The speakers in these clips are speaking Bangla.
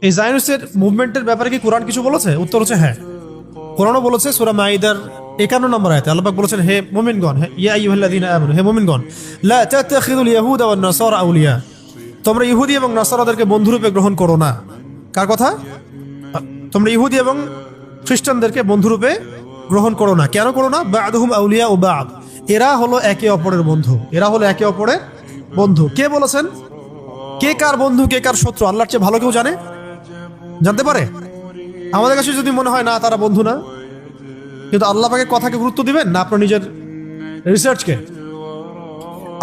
এই জায়নিস্টের মুভমেন্টের ব্যাপারে কি কোরআন কিছু বলেছে? উত্তর হচ্ছে হ্যাঁ, কোরআনও বলেছে। সূরা মাইদার 51 নম্বর আয়াতে আল্লাহ পাক বলেছেন, হে মুমিনগণ, ইয়া আইয়ুহাল্লাযীনা আমানু, হে মুমিনগণ, লা তাত্তাখিযুল ইয়াহুদা ওয়ান নাসারা আউলিয়া, তোমরা ইহুদি এবং নাসারাদেরকে বন্ধুরূপে গ্রহণ করো না। কার কথা? তোমরা ইহুদি এবং খ্রিস্টানদেরকে বন্ধুরূপে গ্রহণ করো না। কেন করো না? বা'দুহুম আউলিয়া ও বা'দ, এরা হলো একে অপরের বন্ধু, এরা হলো একে অপরের বন্ধু। কে বলেছেন? কে কার বন্ধু, কে কার শত্রু আল্লাহর চেয়ে ভালো কেউ জানে? জানতে পারে? আমাদের কাছে যদি মনে হয় না তারা বন্ধু না, কিন্তু আল্লাহ পাকের কথাকে গুরুত্ব দিবেন না আপনার নিজের রিসার্চকে?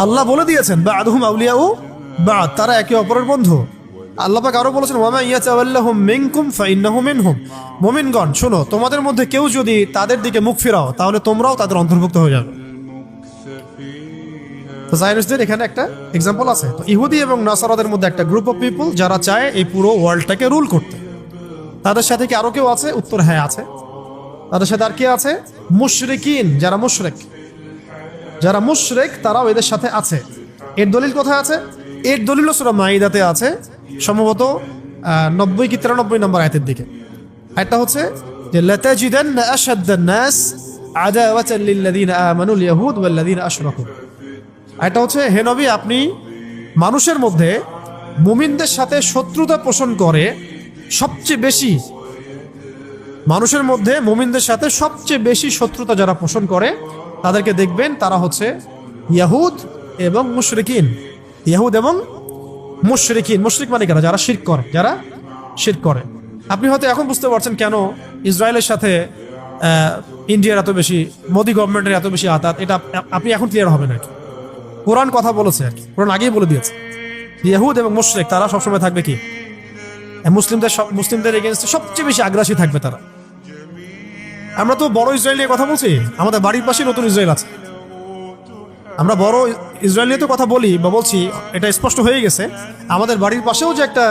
আল্লাহ বলে দিয়েছেন বা'দুহুম আউলিয়া ও বা'দ, তারা একে অপরের বন্ধু। আল্লাহ পাক আরো বলেছেন, ওয়া মা ইয়াতাওয়াল্লাহুম মিনকুম ফাইন্নাহু মিনহুম, মুমিনগণ শোনো, তোমাদের মধ্যে কেউ যদি তাদের দিকে মুখ ফিরাও তাহলে তোমরাও তাদের অন্তর্ভুক্ত হয়ে যাবে। তো জায়নিস্টদের এখানে একটা এক্সাম্পল আছে। তো ইহুদি এবং নাসারাদের মধ্যে একটা গ্রুপ অফ পিপল যারা চায় এই পুরো ওয়ার্ল্ডটাকে রুল করতে। তাদের সাথে কি আরো কেউ আছে? উত্তর হ্যাঁ আছে। তাদের সাথে আর কে আছে? মুশরিকিন, যারা মুশরিক তারাও এদের সাথে আছে। এর দলিল কোথায় আছে? এর দলিল সূরা মাইদাতে আছে, সম্ভবত 90 কি 93 নম্বর আয়াতের দিকে। এটা হচ্ছে যে লাতাজিদান্না আশাদ্দান নাস আদাওয়াতান লিল্লাযীনা আমানুল ইয়াহুদ ওয়াল্লাযীনা আশরাকু। এটা হচ্ছে, হে নবী, আপনি মানুষের মধ্যে মুমিনদের সাথে শত্রুতা পোষণ করে সবচেয়ে বেশি, মানুষের মধ্যে মুমিনদের সাথে সবচেয়ে বেশি শত্রুতা যারা পোষণ করে তাদেরকে দেখবেন তারা হচ্ছে ইয়াহুদ এবং মুশরিকিন। ইয়াহুদ এবং মুশরিকিন, মুশরিক মানে কারা? যারা শিরক করে। আপনি হয়তো এখন বুঝতে পারছেন কেন ইসরায়েলের সাথে ইন্ডিয়ার এত বেশি, মোদি গভর্নমেন্টের এত বেশি আতাত। এটা আপনি এখন ক্লিয়ার হবে না। কোরআন কথা বলেছে, কোরআন আগেই বলে দিয়েছে, ইয়াহুদ এবং মুশরিক তারা সবসময় থাকবে কি মুসলিমদের এগেইনস্টে সবচেয়ে বেশি আগ্রাসী থাকবে তারা। আমরা তো বড় ইসরায়েল নিয়ে কথা বলছি, আমাদের বাড়ির পাশে নতুন ইসরায়েল আছে। আমরা বড় ইসরায়েল নিয়ে তো কথা বলি বা বলছি, এটা স্পষ্ট হয়ে গেছে। আমাদের বাড়ির পাশেও যে একটা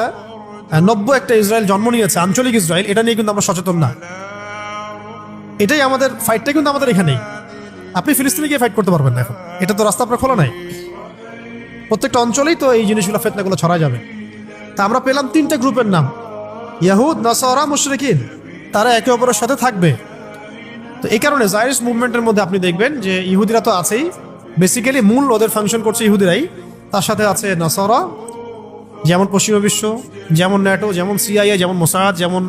নব্য একটা ইসরায়েল জন্ম নিয়েছে, আঞ্চলিক ইসরায়েল, এটা নিয়ে কিন্তু আমরা সচেতন না। এটাই আমাদের ফাইটটা, কিন্তু আমাদের এখানেই। আপনি ফিলিস্তিনে গিয়ে ফাইট করতে পারবেন না এখন, এটা তো রাস্তা আপনার খোলা নাই। প্রত্যেকটা অঞ্চলেই তো এই জিনিসগুলো, ফিতনাগুলো ছড়া যাবে। তা আমরা পেলাম তিনটা গ্রুপের নাম, ইয়াহুদ, নাসারা, মুশরিকিন। তারা একে অপরের সাথে থাকবে। তো এই কারণে জায়নিস্ট মুভমেন্টের মধ্যে আপনি দেখবেন যে ইহুদিরা তো আছেই, বেসিক্যালি মূল ওদের ফাংশন করছে ইহুদিরাই। তার সাথে আছে নাসারা, যেমন পশ্চিমা বিশ্ব, যেমন ন্যাটো, যেমন সিআইএ, যেমন মোসাদ, যেমন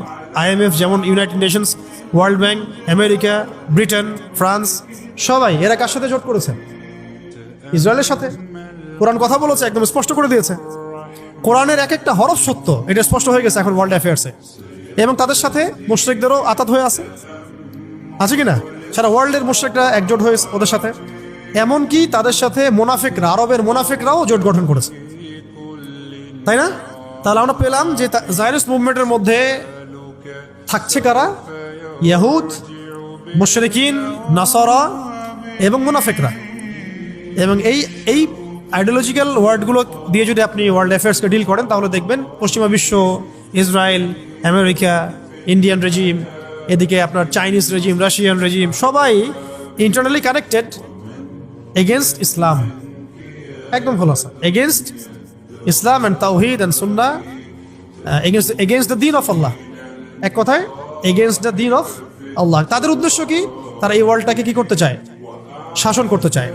IMF, যেমন United Nations, world bank, America, Britain, France, সবাই এরা কার সাথে জোট করেছে? ইসরায়েলের সাথে। কোরআন কথা বলেছে, একদম স্পষ্ট করে দিয়েছে। কোরআনের এক একটা হরফ সত্য, এটা স্পষ্ট হয়ে গেছে এখন ওয়ার্ল্ড অ্যাফেয়ার্সে। এবং তাদের সাথে মুশরিকদেরও আতাত হয়ে আছে কিনা? সারা ওয়ার্ল্ডের মুশরিকরা একজোট হয়ে ওদের সাথে। এমনকি তাদের সাথে মুনাফিকরা, আরবের মুনাফিকরাও জোট গঠন করেছে, তাই না? তাহলে আমরা পেলাম যে জায়নিস্ট মুভমেন্টের মধ্যে থাকছে কারা? ইয়াহুদ, মুশরিকিন, নাসারা এবং মুনাফিকরা। এবং এই আইডিওলজিক্যাল ওয়ার্ডগুলো দিয়ে যদি আপনি ওয়ার্ল্ড অ্যাফেয়ার্সকে ডিল করেন তাহলে দেখবেন পশ্চিমা বিশ্ব, ইসরায়েল, আমেরিকা, ইন্ডিয়ান রেজিম, এদিকে আপনার চাইনিজ রেজিম, রাশিয়ান রেজিম, সবাই ইন্টারনালি কানেক্টেড এগেনস্ট ইসলাম। একদম খোলাসা, against Islam and Tawhid and Sunnah, against the Din of আল্লাহ। এক কথায় এগেনস্ট দ্য দ্বীন অফ আল্লাহ। তাদের উদ্দেশ্য কি? তারা এই ওয়ার্ল্ডটাকে কি করতে চায়? শাসন করতে চায়।